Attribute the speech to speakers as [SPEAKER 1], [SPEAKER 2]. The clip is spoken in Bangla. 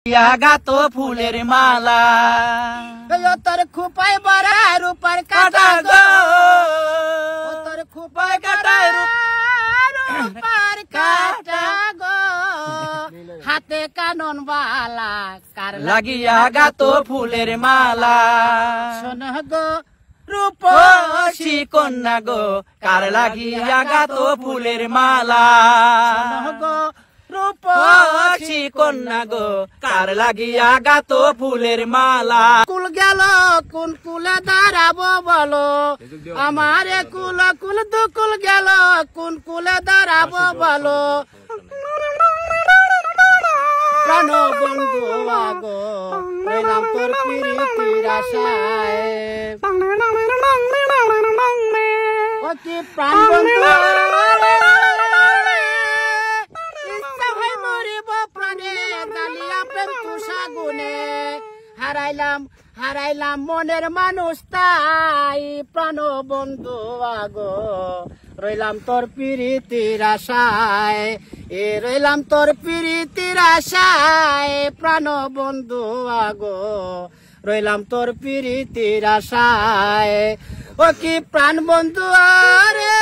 [SPEAKER 1] গাতো ফুলের মালা
[SPEAKER 2] তোর খুপাই বড়া রূপার কাটা গো তোর খুপাই কাটা রূপার কাটা গো হাতে কানন বালা কার
[SPEAKER 1] লাগিয়া গাতো ফুলের মালা
[SPEAKER 2] শোন গো
[SPEAKER 1] রূপসী কন্যা গো কার লাগিয়া গাতো ফুলের মালা
[SPEAKER 2] গো
[SPEAKER 1] রূপসী কন্যা গো কার লাগিয়া গাতো ফুলের মালা
[SPEAKER 2] কুল গেল কোন কুলে দাঁড়াবো বলো আমার কুল কুল দুকুল গেল কোন কুলে দাঁড়াবো বলো প্রাণ বন্ধু আগো রইলাম তোর প্রীতির আশায় ও কি প্রাণ বন্ধু হারাইলাম মনের মানুষ তাই প্রাণ বন্ধু আগো রইলাম তোর প্রীতির আশায় রইলাম তোর প্রীতির আশায় প্রাণ বন্ধু আগো রইলাম তোর প্রীতির আশায় ও কি প্রাণ বন্ধু আরে